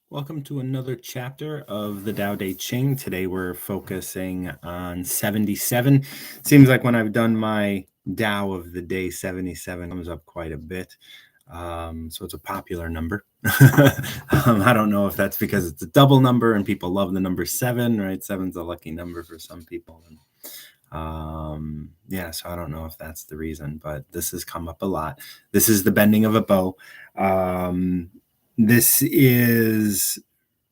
Welcome to another chapter of the Tao Te Ching. Today we're focusing on 77. Seems like when I've done my Tao of the day, 77 comes up quite a bit. So it's a popular number. I don't know if that's because it's a double number and people love the number 7, right? 7's a lucky number for some people. So I don't know if that's the reason, but this has come up a lot. This is the bending of a bow. This is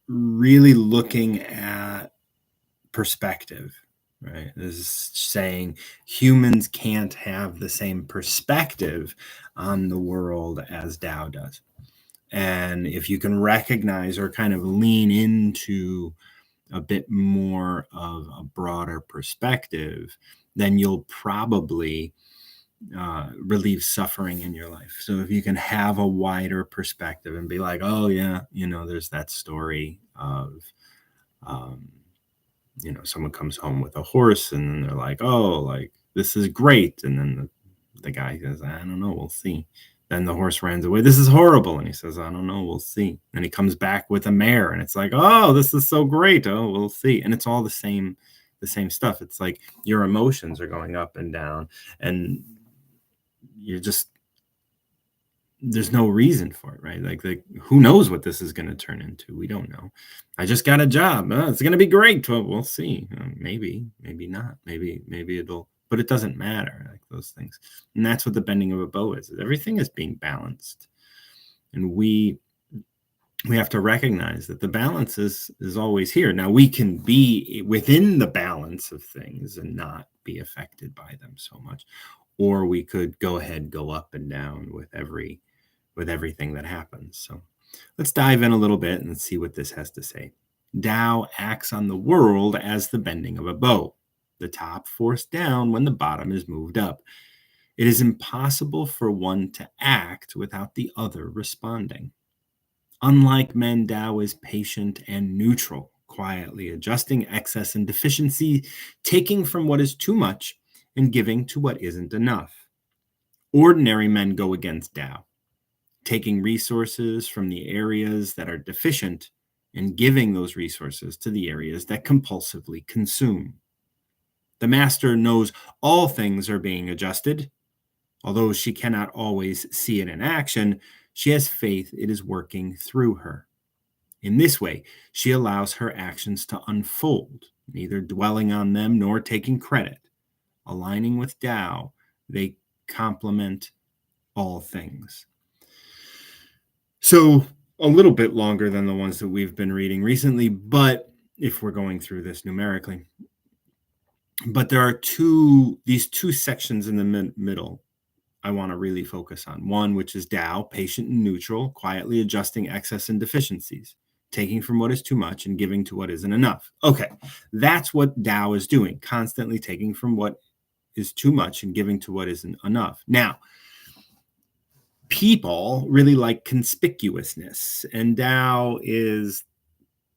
really looking at perspective, right? This is saying humans can't have the same perspective on the world as Tao does. And if you can recognize or kind of lean into a bit more of a broader perspective, then you'll probably relieve suffering in your life. So if you can have a wider perspective and be like, oh yeah, there's that story of, someone comes home with a horse and then they're like, oh, like this is great. And then the guy says, I don't know, we'll see. Then the horse runs away. This is horrible. And he says, I don't know, we'll see. And he comes back with a mare and it's like, oh, this is so great. Oh, we'll see. And it's all the same stuff. It's like your emotions are going up and down and you're just, there's no reason for it, right? Like who knows what this is going to turn into? We don't know. I just got a job. It's going to be great. Well, we'll see. Maybe not. Maybe it'll, but it doesn't matter, like those things. And that's what the bending of a bow is. Everything is being balanced. And we have to recognize that the balance is always here. Now we can be within the balance of things and not be affected by them so much. Or we could go up and down with everything that happens. So let's dive in a little bit and see what this has to say. Tao acts on the world as the bending of a bow, the top forced down when the bottom is moved up. It is impossible for one to act without the other responding. Unlike men, Tao is patient and neutral, quietly adjusting excess and deficiency, taking from what is too much and giving to what isn't enough. Ordinary men go against Tao, taking resources from the areas that are deficient and giving those resources to the areas that compulsively consume. The master knows all things are being adjusted. Although she cannot always see it in action, she has faith it is working through her. In this way, she allows her actions to unfold, neither dwelling on them nor taking credit. Aligning with Tao, they complement all things. So a little bit longer than the ones that we've been reading recently, but if we're going through this numerically. But there are these two sections in the middle I want to really focus on. One, which is Tao, patient and neutral, quietly adjusting excess and deficiencies, taking from what is too much and giving to what isn't enough. Okay, that's what Tao is doing, constantly taking from what is too much and giving to what isn't enough. Now, people really like conspicuousness, and Tao is,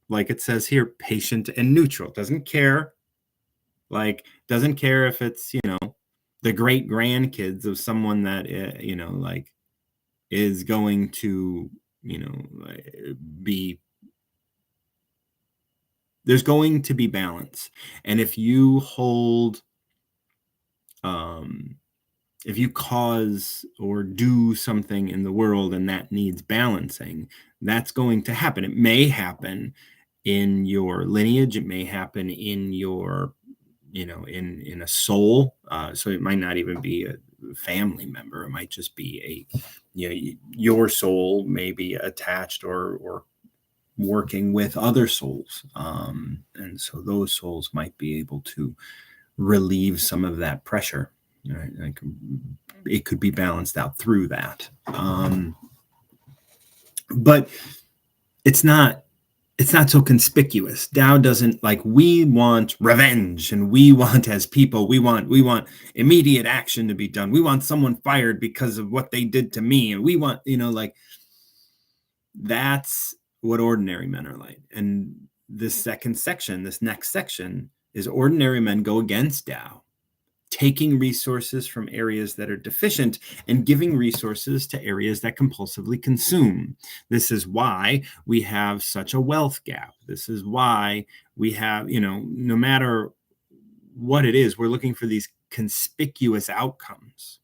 like it says here, patient and neutral. Doesn't care if it's, the great grandkids of someone that, is going to, there's going to be balance. And if you if you cause or do something in the world and that needs balancing, that's going to happen. It may happen in your lineage. It may happen in your, in a soul. So it might not even be a family member. It might just be your soul may be attached or working with other souls. And so those souls might be able to relieve some of that pressure. Right? Like it could be balanced out through that. But it's not so conspicuous. Tao doesn't, like, we want revenge, and we want, as people, we want immediate action to be done. We want someone fired because of what they did to me. And we want, that's what ordinary men are like. And this next section is ordinary men go against Tao, taking resources from areas that are deficient and giving resources to areas that compulsively consume. This is why we have such a wealth gap. This is why we have, no matter what it is, we're looking for these conspicuous outcomes.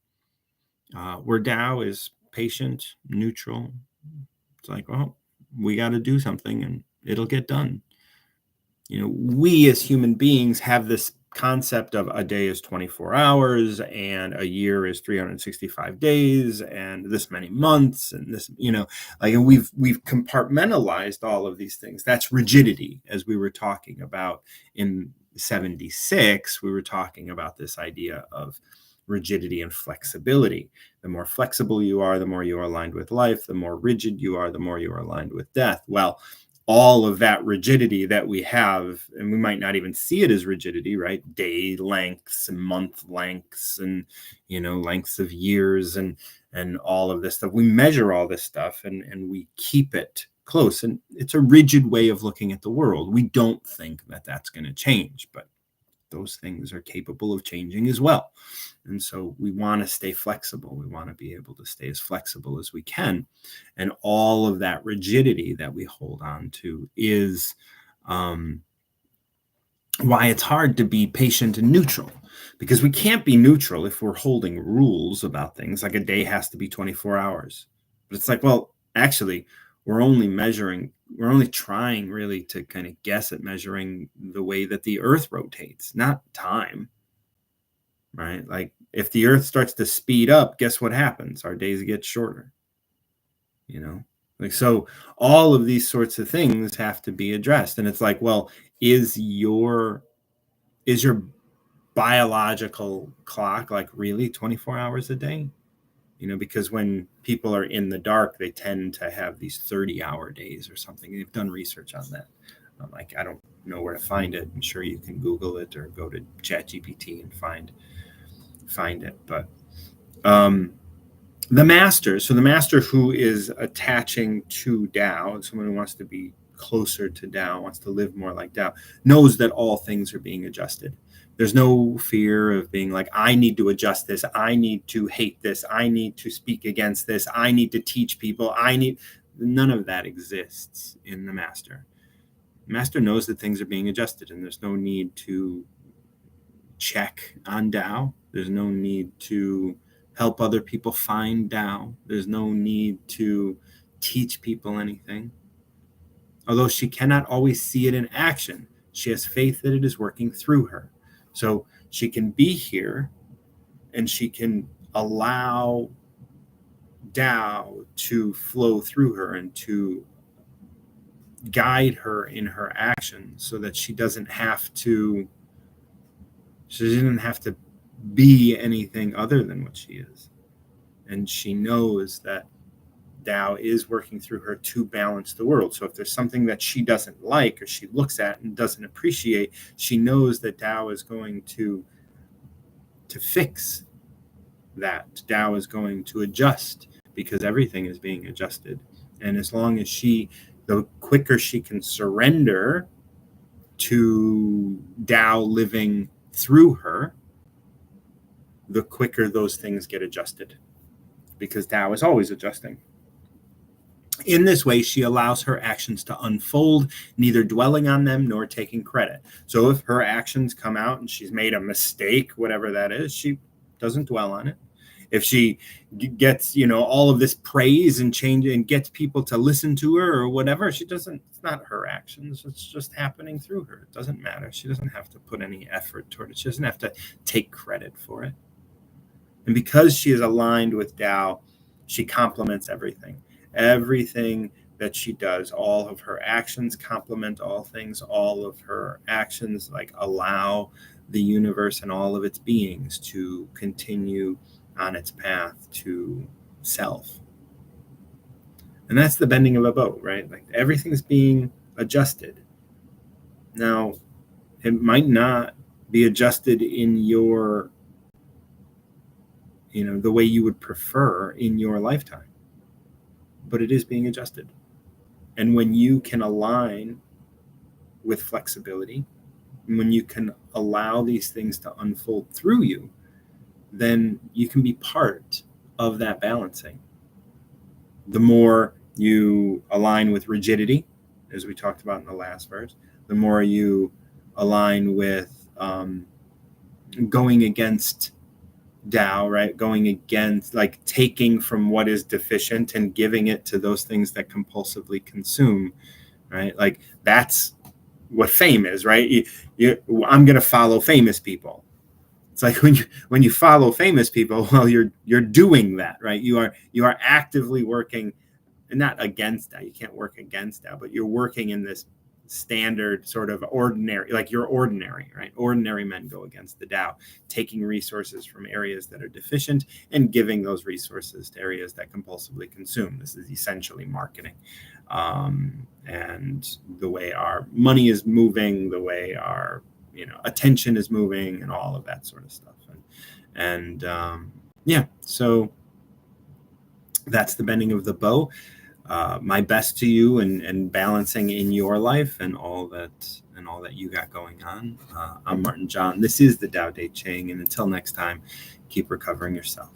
Where Tao is patient, neutral. It's like, well, we got to do something and it'll get done. We as human beings have this concept of a day is 24 hours and a year is 365 days and this many months and this, and we've compartmentalized all of these things. That's rigidity, as we were talking about in 76. We were talking about this idea of rigidity and flexibility. The more flexible you are, the more you are aligned with life. The more rigid you are, the more you are aligned with death. Well, all of that rigidity that we have, and we might not even see it as rigidity, right? Day lengths and month lengths and, lengths of years and all of this stuff. We measure all this stuff and we keep it close. And it's a rigid way of looking at the world. We don't think that that's going to change, but those things are capable of changing as well. And so we want to stay flexible. We want to be able to stay as flexible as we can. And all of that rigidity that we hold on to is why it's hard to be patient and neutral, because we can't be neutral if we're holding rules about things like a day has to be 24 hours. But it's like, well, actually, we're only trying really to kind of guess at measuring the way that the earth rotates, not time, right? Like if the earth starts to speed up, guess what happens? Our days get shorter, so all of these sorts of things have to be addressed. And it's like, well, is your biological clock like really 24 hours a day? Because when people are in the dark, they tend to have these 30-hour days or something. They've done research on that. I don't know where to find it. I'm sure you can Google it or go to ChatGPT and find it. But the master who is attaching to Tao, someone who wants to be closer to Tao, wants to live more like Tao, knows that all things are being adjusted. There's no fear of being like, I need to adjust this. I need to hate this. I need to speak against this. I need to teach people. None of that exists in the master. The master knows that things are being adjusted and there's no need to check on Tao. There's no need to help other people find Tao. There's no need to teach people anything. Although she cannot always see it in action, she has faith that it is working through her. So she can be here and she can allow Tao to flow through her and to guide her in her actions so that she doesn't have to be anything other than what she is. And she knows that Tao is working through her to balance the world. So if there's something that she doesn't like or she looks at and doesn't appreciate, she knows that Tao is going to fix that. Tao is going to adjust because everything is being adjusted. And as long as the quicker she can surrender to Tao living through her, the quicker those things get adjusted, because Tao is always adjusting. In this way, she allows her actions to unfold, neither dwelling on them nor taking credit. So if her actions come out and she's made a mistake, whatever that is, she doesn't dwell on it. If she gets, all of this praise and change and gets people to listen to her or whatever, it's not her actions. It's just happening through her. It doesn't matter. She doesn't have to put any effort toward it. She doesn't have to take credit for it. And because she is aligned with Tao, she complements everything. Everything that she does, all of her actions complement all things. All of her actions allow the universe and all of its beings to continue on its path to self. And that's the bending of a boat, right? Everything's being adjusted. Now, it might not be adjusted in your, the way you would prefer in your lifetime, but it is being adjusted. And when you can align with flexibility, when you can allow these things to unfold through you, then you can be part of that balancing. The more you align with rigidity, as we talked about in the last verse, the more you align with going against Tao, right? Going against, like, taking from what is deficient and giving it to those things that compulsively consume, right? Like, that's what fame is, right? I'm going to follow famous people. It's like when you follow famous people, well, you're doing that, right? You are actively working, and not against that. You can't work against that, but you're working in this standard sort of ordinary, like you're ordinary, right? Ordinary men go against the Tao, taking resources from areas that are deficient and giving those resources to areas that compulsively consume. This is essentially marketing. And the way our money is moving, the way our attention is moving, and all of that sort of stuff. And yeah, so that's the bending of the bow. My best to you, and balancing in your life and all that you got going on. I'm Martin John. This is the Tao Te Ching, and until next time, keep recovering yourself.